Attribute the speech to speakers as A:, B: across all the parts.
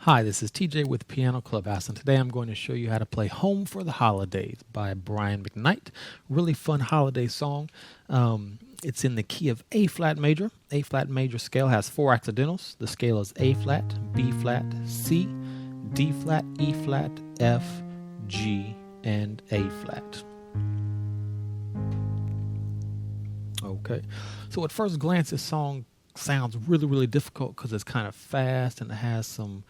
A: Hi, this is TJ with Piano Clubhouse, and today I'm going to show you how to play Home for the Holidays by Brian Mcknight. Really fun holiday song. It's in the key of A flat major. A flat major scale has 4 accidentals. The scale is A flat, B flat, C, D flat, E flat, F, G, and A flat. Okay, so at first glance, this song sounds really difficult because it's kind of fast and it has some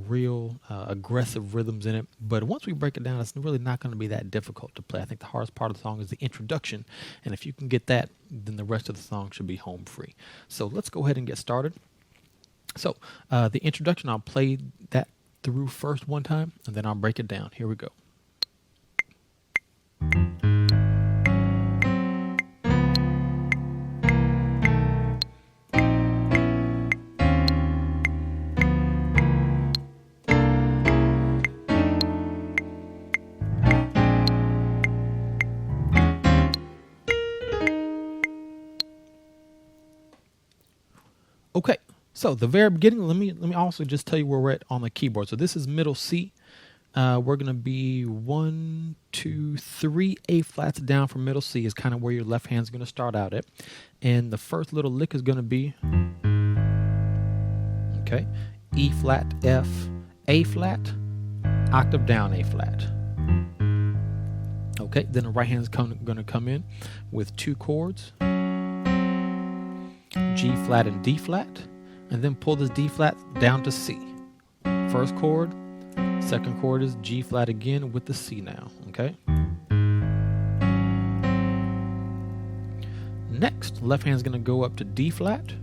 A: real aggressive rhythms in it. But once we break it down, it's really not going to be that difficult to play. I think the hardest part of the song is the introduction, and if you can get that, then the rest of the song should be home free. So let's go ahead and get started. So the introduction, I'll play that through first one time, and then I'll break it down. Here we go. Okay, so the very beginning, let me also just tell you where we're at on the keyboard. So this is middle C. We're going to be 1, 2, 3 A flats down from middle C is kind of where your left hand's going to start out at. And the first little lick is going to be, okay, E flat, F, A flat, octave down A flat. Okay, then the right hand's going to come in with 2 chords. G flat and D flat, and then pull this D flat down to C. First chord, second chord is G flat again with the C now, okay? Next, left hand's going to go up to D flat.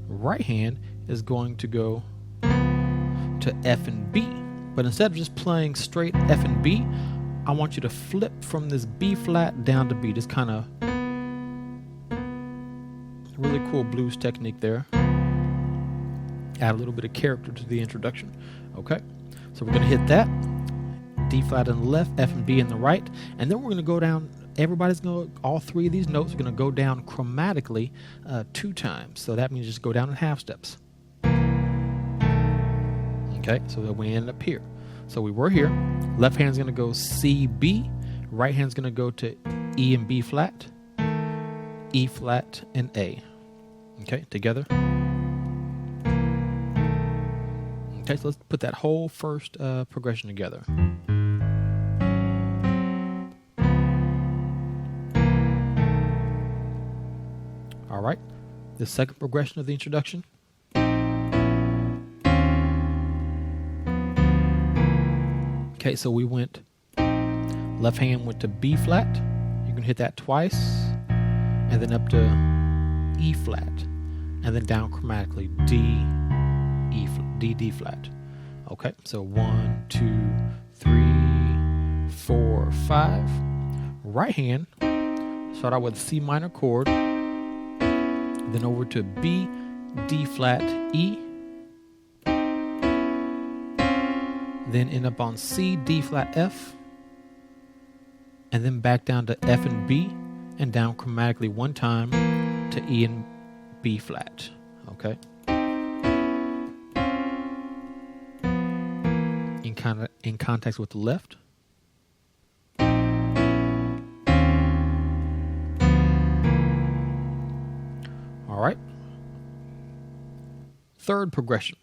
A: Right hand is going to go to F and B. But instead of just playing straight F and B, I want you to flip from this B flat down to B. Just kind of really cool blues technique there. Add a little bit of character to the introduction. Okay, so we're going to hit that. D flat on the left, F and B in the right, and then we're going to go down. All 3 of these notes are going to go down chromatically 2 times. So that means just go down in half steps. Okay, so that we end up here. So we were here. Left hand's going to go C, B. Right hand's going to go to E and B flat, E flat, and A. Okay, together. Okay, so let's put that whole first progression together. All right, the second progression of the introduction. Okay, so we went, left hand went to B flat. You can hit that twice, and then up to E flat, and then down chromatically D, E, D flat. Okay, so 1, 2, 3, 4, 5. Right hand, start out with C minor chord, then over to B, D flat, E, then end up on C, D flat, F, and then back down to F and B, and down chromatically 1 time to E and B flat. Okay. In context with the left. All right. Third progression.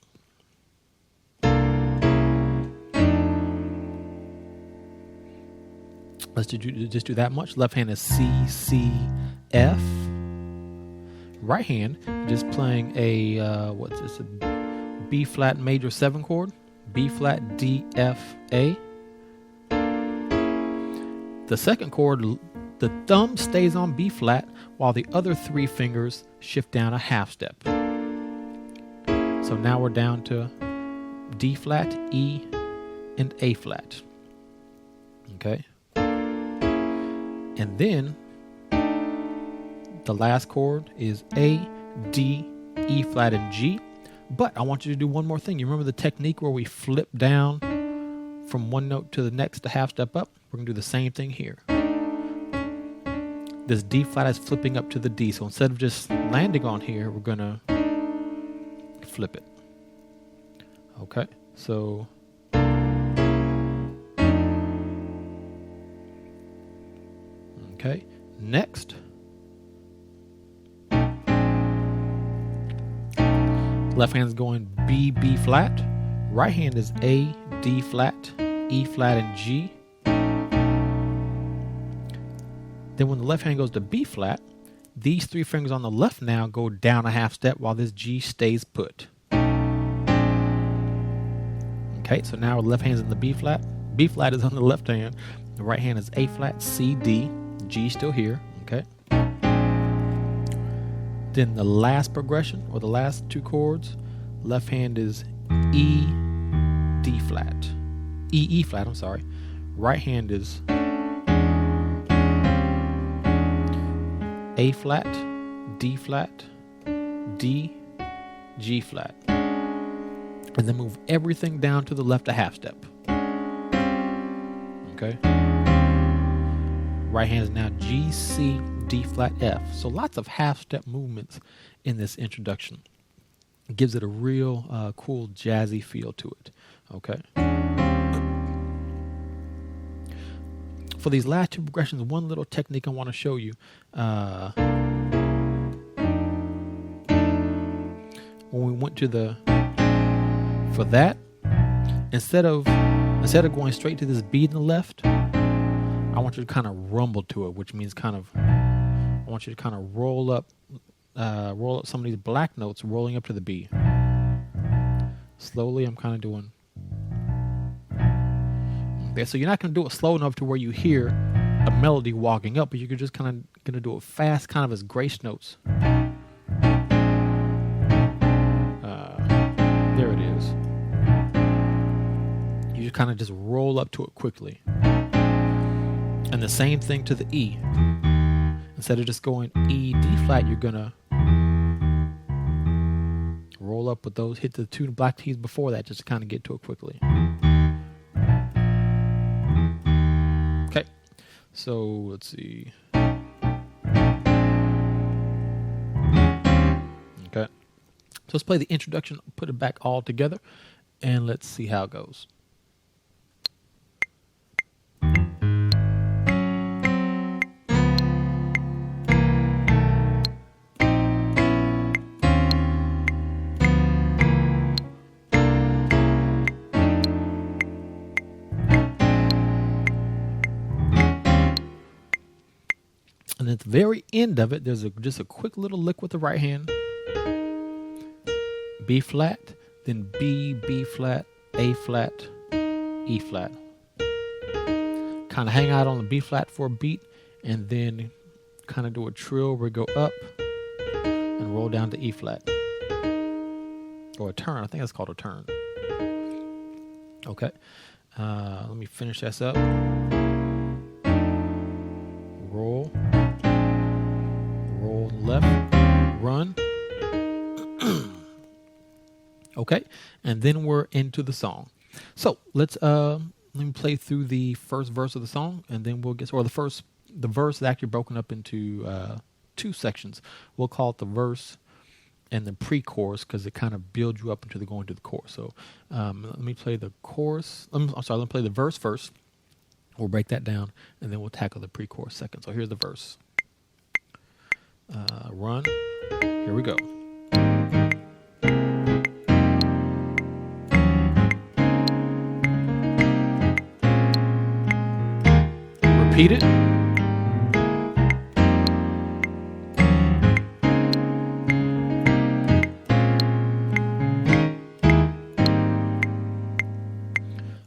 A: Let's just do that much. Left hand is C, C, F. Right hand just playing a what's this? A B flat major 7 chord. B flat, D, F, A. The second chord, the thumb stays on B flat while the other 3 fingers shift down a half step. So now we're down to D flat, E, and A flat. Okay. And then the last chord is A, D, E flat, and G. But I want you to do one more thing. You remember the technique where we flip down from one note to the next, a half step up? We're going to do the same thing here. This D flat is flipping up to the D. So instead of just landing on here, we're going to flip it. Okay, so okay, next left hand's going B, B flat. Right hand is A, D flat, E flat, and G. Then when the left hand goes to B flat, these three fingers on the left now go down a half step while this G stays put. Okay, so now the left hand's in the B flat. B flat is on the left hand. The right hand is A flat, C, D. G still here. Okay. Then the last progression, or the last two chords, left hand is E, D flat. E flat, I'm sorry. Right hand is A flat, D flat, D, G flat. And then move everything down to the left a half step. Okay. Right hand is now G, C, D flat, F. So lots of half step movements in this introduction. It gives it a real cool jazzy feel to it. Okay. For these last two progressions, one little technique I want to show you. When we went to for that, instead of going straight to this beat in the left, I want you to kind of rumble to it, which means I want you to kind of roll up some of these black notes, rolling up to the B. Slowly, I'm kind of doing. Okay, so you're not going to do it slow enough to where you hear a melody walking up, but you're just kind of going to do it fast, kind of as grace notes. There it is. You just kind of just roll up to it quickly. And the same thing to the E. Instead of just going E, D flat, you're going to roll up with those, hit the two black keys before that just to kind of get to it quickly. Okay, so let's see. Okay, so let's play the introduction, put it back all together, and let's see how it goes. And at the very end of it, there's just a quick little lick with the right hand. B flat, then B, B flat, A flat, E flat. Kind of hang out on the B flat for a beat, and then kind of do a trill where we go up and roll down to E flat. Or a turn, I think that's called a turn. Okay, let me finish this up. Roll left, run. Okay, and then we're into the song. So let me play through the first verse of the song, and then we'll get, or the verse is actually broken up into two sections. We'll call it the verse and the pre-chorus because it kind of builds you up into going to the chorus. So let me play the chorus. Let me play the verse first. We'll break that down, and then we'll tackle the pre-chorus second. So here's the verse. Run. Here we go. Repeat it.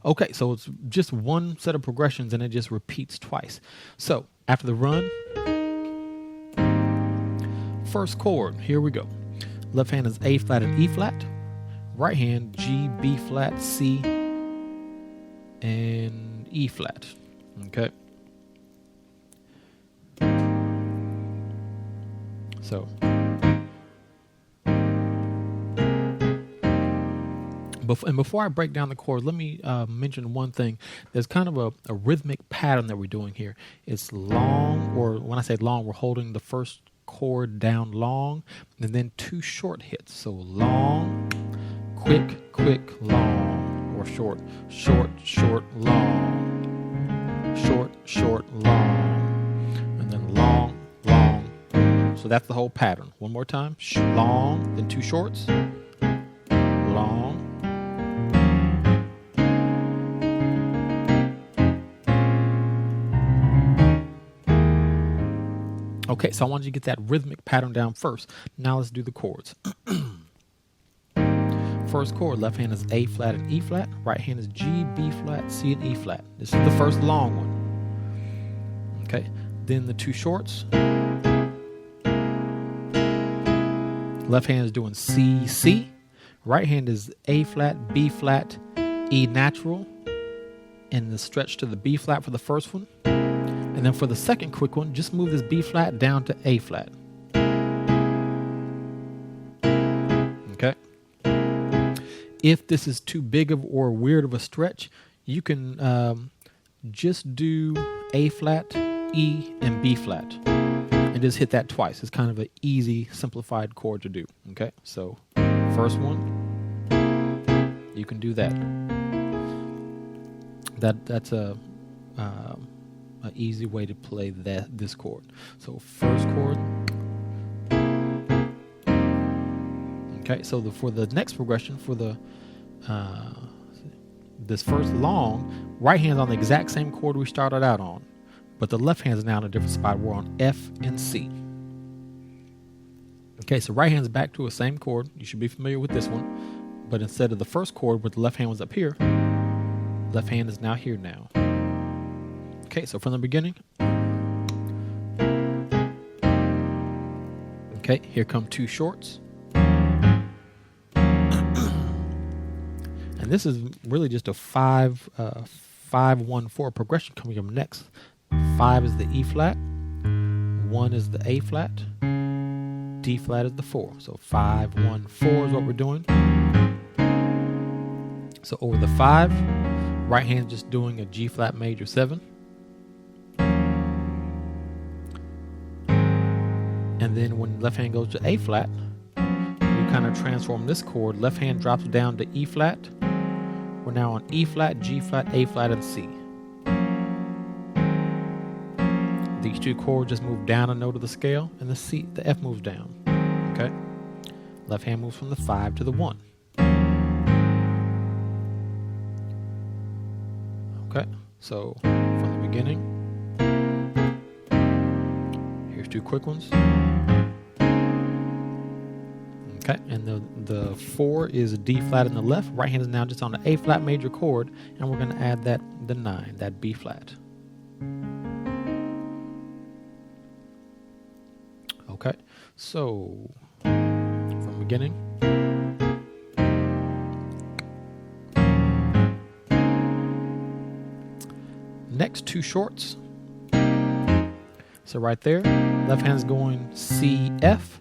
A: Okay, so it's just one set of progressions and it just repeats twice. So after the run, first chord, here we go. Left hand is A flat and E flat. Right hand, G, B flat, C, and E flat. Okay. So. And before I break down the chords, let me mention one thing. There's kind of a rhythmic pattern that we're doing here. It's long, or when I say long, we're holding the first chord down long, and then two short hits. So long, quick, quick, long, or short, short, short, long, short, short, long, and then long, long. So that's the whole pattern. One more time. Long, then 2 shorts, long. Okay, so I wanted you to get that rhythmic pattern down first. Now let's do the chords. First chord, left hand is A flat and E flat. Right hand is G, B flat, C, and E flat. This is the first long one. Okay, then the 2 shorts. Left hand is doing C, C. Right hand is A flat, B flat, E natural, and the stretch to the B flat for the first one. And then for the second quick one, just move this B flat down to A flat. Okay. If this is too big of or weird of a stretch, you can just do A flat, E, and B flat, and just hit that twice. It's kind of an easy, simplified chord to do. Okay, so first one, you can do that. That's a easy way to play this chord. So first chord. Okay, so for the next progression, for the this first long, right hand's on the exact same chord we started out on, but the left hand's now in a different spot. We're on F and C. Okay, so right hand's back to the same chord. You should be familiar with this one, but instead of the first chord where the left hand was up here, left hand is now here now. Okay, so from the beginning. Okay, here come 2 shorts. And this is really just a 5-1-4 progression coming up next. 5 is the E flat, 1 is the A flat, D flat is the 4. So 5-1-4 is what we're doing. So over the 5, right hand just doing a G flat major 7. And then when left hand goes to A flat, you kind of transform this chord. Left hand drops down to E flat. We're now on E flat, G flat, A flat, and C. These 2 chords just move down a note of the scale, and the F moves down. Okay? Left hand moves from the 5 to the 1. Okay, so from the beginning, here's 2 quick ones. Okay, and the 4 is D flat in the left. Right hand is now just on the A flat major chord, and we're going to add the 9, that B flat. Okay, so from the beginning. Next 2 shorts. So right there, left hand's going C, F.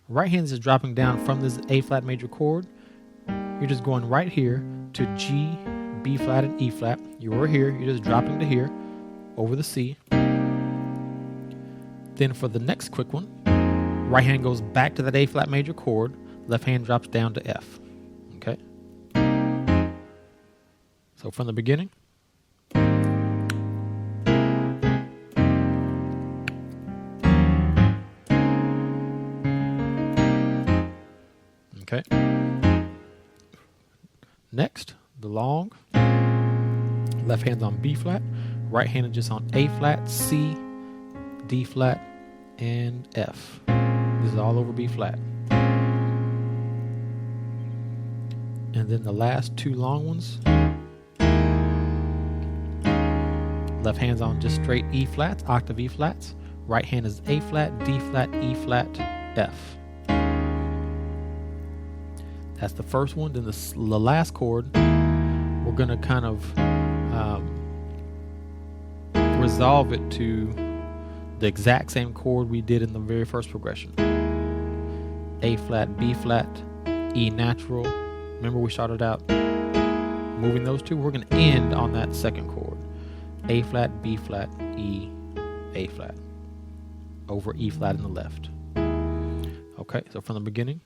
A: Right hand is dropping down from this A flat major chord. You're just going right here to G, B flat, and E flat. You were here, you're just dropping to here over the C. Then for the next quick one, right hand goes back to that A flat major chord. Left hand drops down to F. Okay? So from the beginning. Okay. Next, the long. Left hand's on B flat. Right hand is just on A flat, C, D flat, and F. This is all over B flat. And then the last 2 long ones. Left hand's on just straight E flats, octave E flats. Right hand is A flat, D flat, E flat, F. That's the first one. Then the last chord, we're going to kind of resolve it to the exact same chord we did in the very first progression. A flat, B flat, E natural. Remember we started out moving those 2? We're going to end on that second chord. A flat, B flat, E, A flat. Over E flat in the left. Okay, so from the beginning.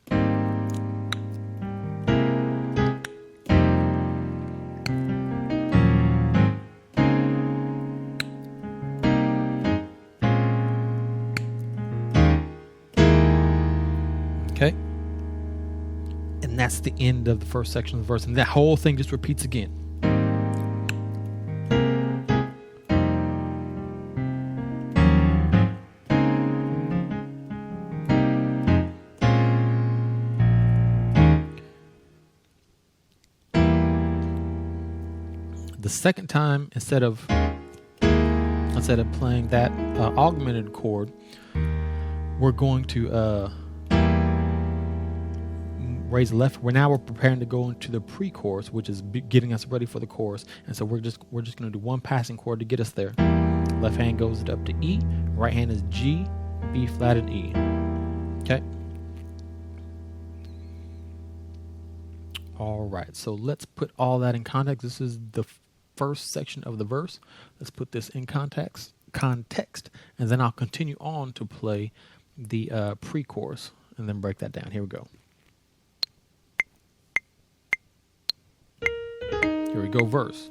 A: And that's the end of the first section of the verse. And that whole thing just repeats again. The second time, instead of playing that augmented chord, we're going to raise the left. We're preparing to go into the pre-chorus, which is getting us ready for the chorus. And so we're just going to do one passing chord to get us there. Left hand goes up to E. Right hand is G, B flat, and E. Okay. All right. So let's put all that in context. This is the first section of the verse. Let's put this in context, and then I'll continue on to play the pre-chorus and then break that down. Here we go. Here we go, verse.